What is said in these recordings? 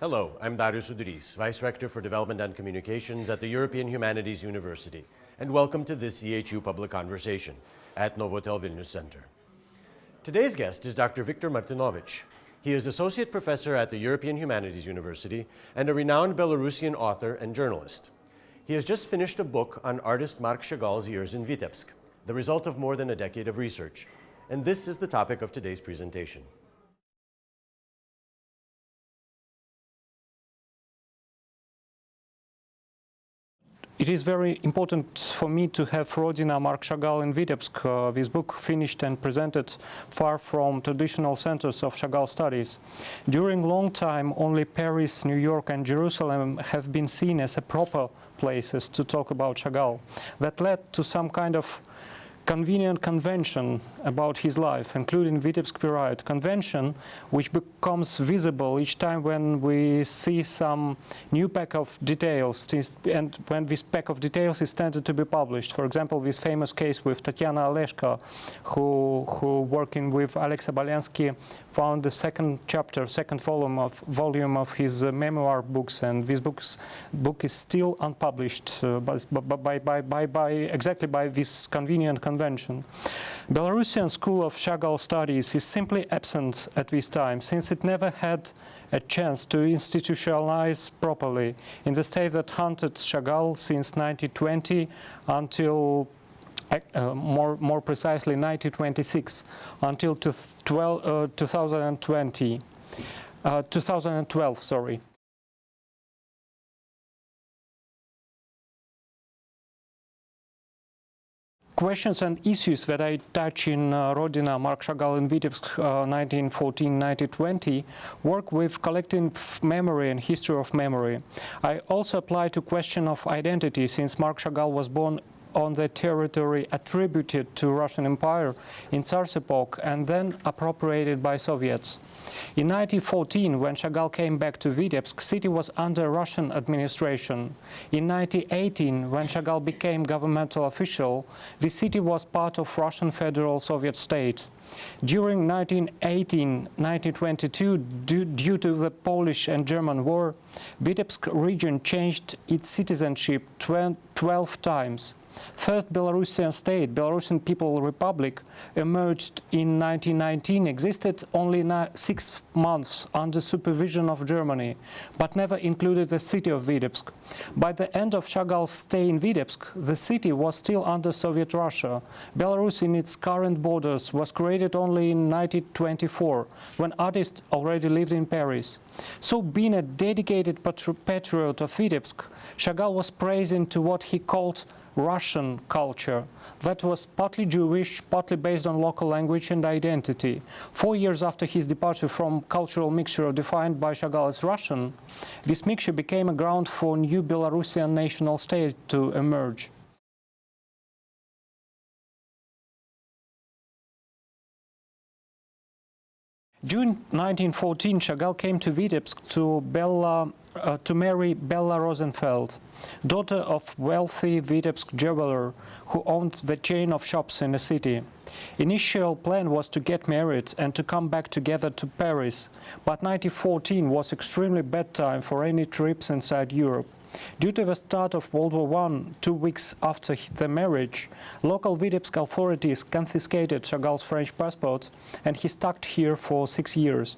Hello, I'm Darius Uduris, Vice Rector for Development and Communications at the European Humanities University, and welcome to this EHU Public Conversation at Novotel Vilnius Center. Today's guest is Dr. Viktor Martinovich. He is Associate Professor at the European Humanities University and a renowned Belarusian author and journalist. He has just finished a book on artist Marc Chagall's years in Vitebsk, the result of more than a decade of research. And this is the topic of today's presentation. It is very important for me to have Rodina Marc Chagall in Vitebsk. This book finished and presented far from traditional centers of Chagall studies. During a long time, only Paris, New York and Jerusalem have been seen as proper places to talk about Chagall. That led to some kind of convenient convention about his life, including Vitebsk period convention, which becomes visible each time when we see some new pack of details, and when this pack of details is tended to be published. For example, this famous case with Tatiana Oleshko, who working with Alex Abalensky, found the second volume of his memoir books, and this book is still unpublished exactly by this convenient convention. Belarusian School of Chagall Studies is simply absent at this time, since it never had a chance to institutionalize properly in the state that hunted Chagall since 1920 until more precisely 1926 until 2012, sorry. Questions and issues that I touch in Rodina Marc Chagall in Vitebsk 1914-1920 work with collecting memory and history of memory. I also apply to question of identity, since Marc Chagall was born on the territory attributed to Russian Empire in Tsar's epoch and then appropriated by Soviets. In 1914, when Chagall came back to Vitebsk, city was under Russian administration. In 1918, when Chagall became governmental official, the city was part of Russian Federal Soviet state. During 1918-1922, due to the Polish and German War, Vitebsk region changed its citizenship 12 times. First Belarusian state, Belarusian People Republic, emerged in 1919, existed only 6 months under supervision of Germany, but never included the city of Vitebsk. By the end of Chagall's stay in Vitebsk, the city was still under Soviet Russia. Belarus in its current borders was created only in 1924, when artists already lived in Paris. So, being a dedicated patriot of Vitebsk, Chagall was praising to what he called Russian culture that was partly Jewish, partly based on local language and identity. 4 years after his departure from cultural mixture defined by Chagall as Russian, this mixture became a ground for new Belarusian national state to emerge. June 1914, Chagall came to Vitebsk to marry Bella Rosenfeld, daughter of wealthy Vitebsk jeweler who owned the chain of shops in the city. Initial plan was to get married and to come back together to Paris, but 1914 was extremely bad time for any trips inside Europe. Due to the start of World War I, 2 weeks after the marriage, local Vitebsk authorities confiscated Chagall's French passport, and he stuck here for 6 years.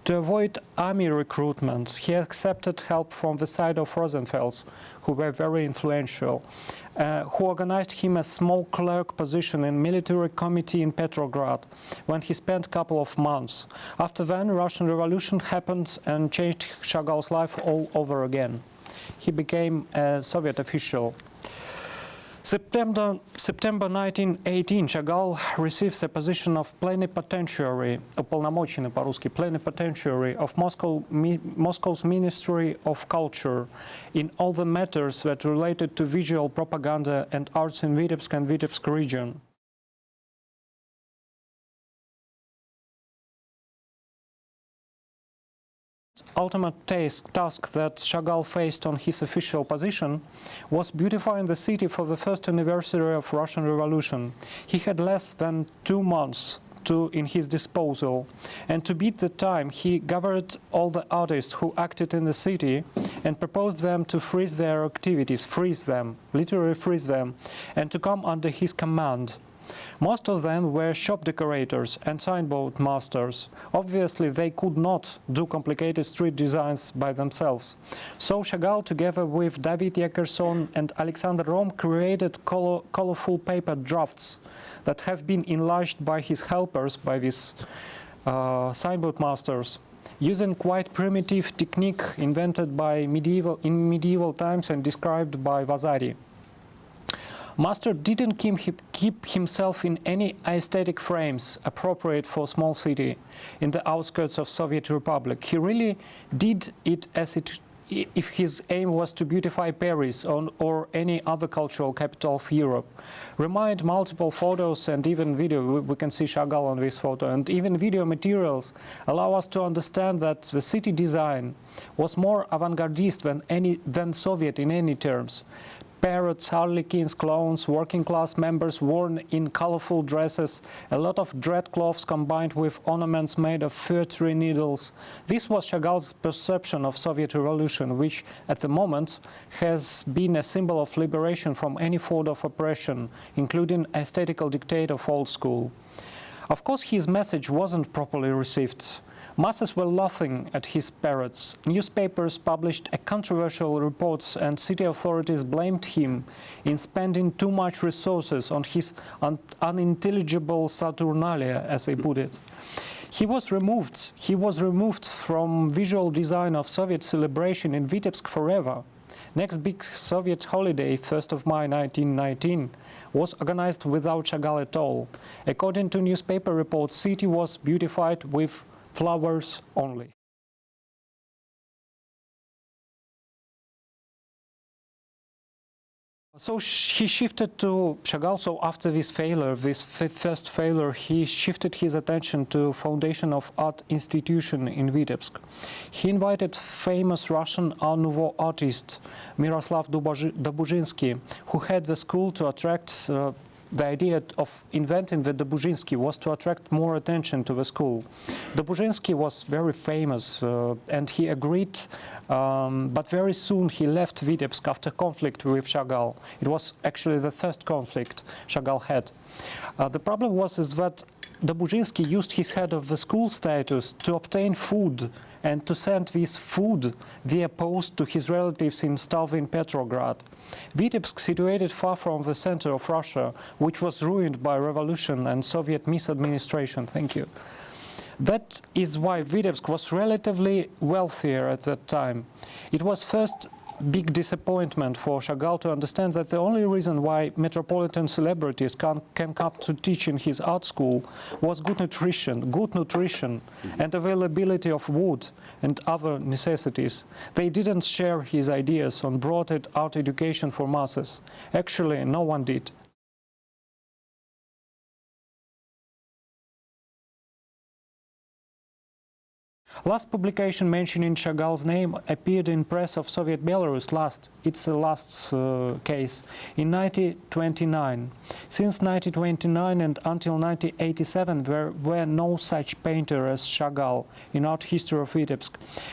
To avoid army recruitment, he accepted help from the side of Rosenfels, who were very influential, who organized him a small clerk position in military committee in Petrograd, when he spent a couple of months. After then, Russian Revolution happened and changed Chagall's life all over again. He became a Soviet official. September 1918, Chagall receives a position of plenipotentiary, уполномоченный по-русски, plenipotentiary of Moscow's Ministry of Culture in all the matters that related to visual propaganda and arts in Vitebsk and Vitebsk region. Ultimate task that Chagall faced on his official position was beautifying the city for the first anniversary of Russian Revolution. He had less than 2 months in his disposal. And to beat the time, he gathered all the artists who acted in the city and proposed them to freeze their activities, freeze them, literally freeze them, and to come under his command. Most of them were shop decorators and signboard masters. Obviously, they could not do complicated street designs by themselves. So Chagall, together with David Jekerson and Alexander Rom, created colorful paper drafts that have been enlarged by his helpers, by these signboard masters, using quite primitive technique invented by medieval times and described by Vasari. Master didn't keep himself in any aesthetic frames appropriate for a small city in the outskirts of Soviet Republic. He really did it as if his aim was to beautify Paris or any other cultural capital of Europe. Remind multiple photos and even video, we can see Chagall on this photo, and even video materials allow us to understand that the city design was more avant-gardist than Soviet in any terms. Parrots, harlequins, clowns, working-class members worn in colorful dresses, a lot of dreadcloths combined with ornaments made of fir tree needles. This was Chagall's perception of Soviet revolution, which at the moment has been a symbol of liberation from any form of oppression, including aesthetical dictate of old school. Of course, his message wasn't properly received. Masses were laughing at his parrots. Newspapers published controversial reports and city authorities blamed him in spending too much resources on his unintelligible Saturnalia, as they put it. He was removed from visual design of Soviet celebration in Vitebsk forever. Next big Soviet holiday, 1st of May 1919, was organized without Chagall at all. According to newspaper reports, city was beautified with flowers only. So he shifted to Chagall. So after this failure, this first failure, he shifted his attention to foundation of art institution in Vitebsk. He invited famous Russian Art Nouveau artist Miroslav Dobujinsky, who had the school to attract the idea of inventing the Dobujinsky was to attract more attention to the school. Dobujinsky was very famous and he agreed, but very soon he left Vitebsk after conflict with Chagall. It was actually the first conflict Chagall had. The problem was that Dobujinsky used his head of the school status to obtain food and to send this food via post to his relatives in starving Petrograd. Vitebsk, situated far from the center of Russia, which was ruined by revolution and Soviet misadministration. Thank you. That is why Vitebsk was relatively wealthier at that time. It was first big disappointment for Chagall to understand that the only reason why metropolitan celebrities can come to teach in his art school was good nutrition and availability of wood and other necessities. They didn't share his ideas on broad art education for masses. Actually, no one did. Last publication mentioning Chagall's name appeared in press of Soviet Belarus it's the last case, in 1929. Since 1929 and until 1987 there were no such painter as Chagall in art history of Vitebsk.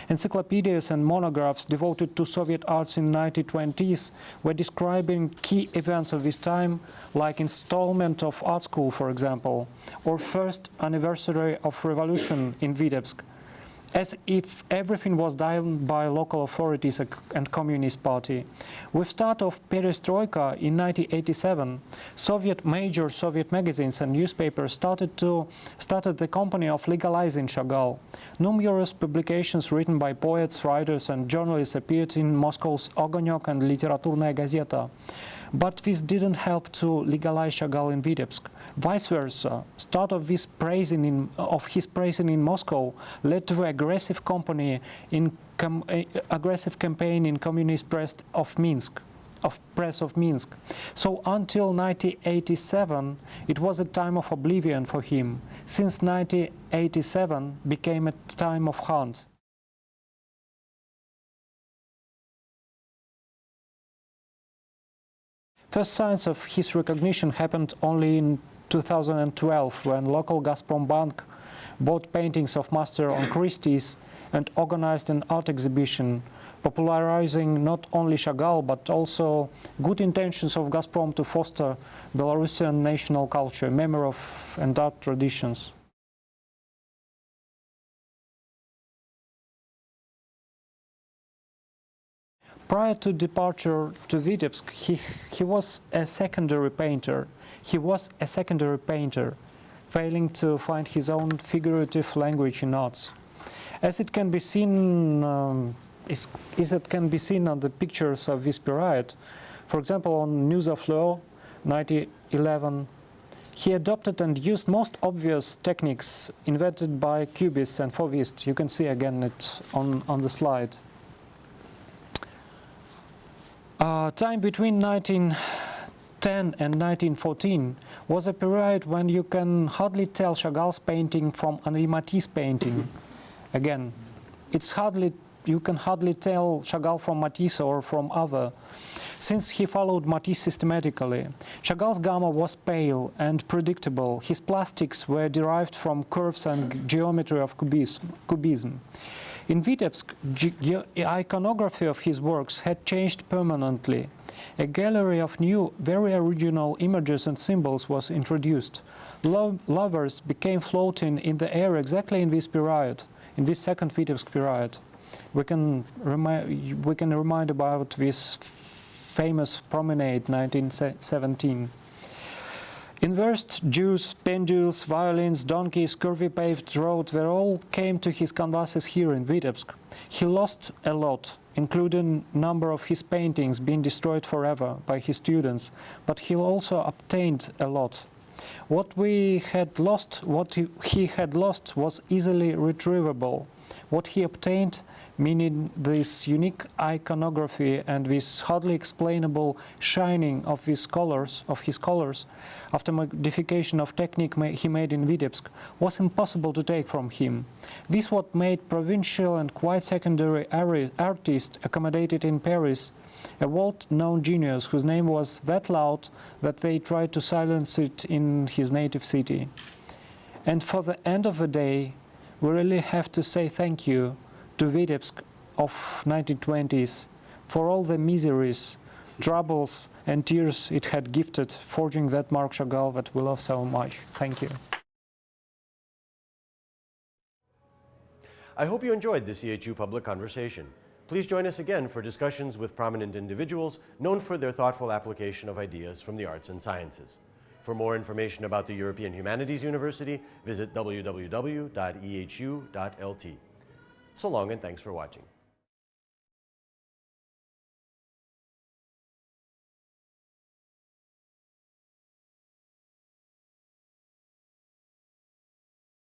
Encyclopedias and monographs devoted to Soviet arts in 1920s were describing key events of this time, like installment of art school, for example, or first anniversary of revolution in Vitebsk, as if everything was done by local authorities and Communist Party. With start of perestroika in 1987, major Soviet magazines and newspapers started the company of legalizing Chagall. Numerous publications written by poets, writers and journalists appeared in Moscow's Ogonyok and Literaturnaya Gazeta. But this didn't help to legalize Chagall in Vitebsk. Vice versa, start of his praising in Moscow led to aggressive campaign in communist press of Minsk. So until 1987, it was a time of oblivion for him. Since 1987 became a time of hunt. First signs of his recognition happened only in 2012, when local Gazprom Bank bought paintings of Master on Christie's and organized an art exhibition, popularizing not only Chagall but also good intentions of Gazprom to foster Belarusian national culture, memory of and art traditions. Prior to departure to Vitebsk, he was a secondary painter. Failing to find his own figurative language in arts. As it can be seen, on the pictures of this period, for example, on News of Law, 1911, he adopted and used most obvious techniques invented by Cubists and Fauvists. You can see again it on the slide. Time between 1910 and 1914 was a period when you can hardly tell Chagall's painting from Henri Matisse's painting. Again, you can hardly tell Chagall from Matisse or from other, since he followed Matisse systematically. Chagall's gamma was pale and predictable. His plastics were derived from curves and geometry of cubism. In Vitebsk, the iconography of his works had changed permanently. A gallery of new, very original images and symbols was introduced. Lovers became floating in the air exactly in this period, in this second Vitebsk period. We can remind about this famous promenade, 1917. Inversed Jews, pendules, violins, donkeys, curvy paved road were all came to his canvases here in Vitebsk. He lost a lot, including a number of his paintings being destroyed forever by his students, but he also obtained a lot. What he had lost was easily retrievable. What he obtained, meaning this unique iconography and this hardly explainable shining of his colors, after modification of technique he made in Vitebsk, was impossible to take from him. This what made provincial and quite secondary artist accommodated in Paris, a world-known genius whose name was that loud that they tried to silence it in his native city. And for the end of the day, we really have to say thank you to Vitebsk of 1920s for all the miseries, troubles and tears it had gifted, forging that Marc Chagall that we love so much. Thank you. I hope you enjoyed this EHU Public Conversation. Please join us again for discussions with prominent individuals known for their thoughtful application of ideas from the arts and sciences. For more information about the European Humanities University, visit www.ehu.lt. So long and thanks for watching.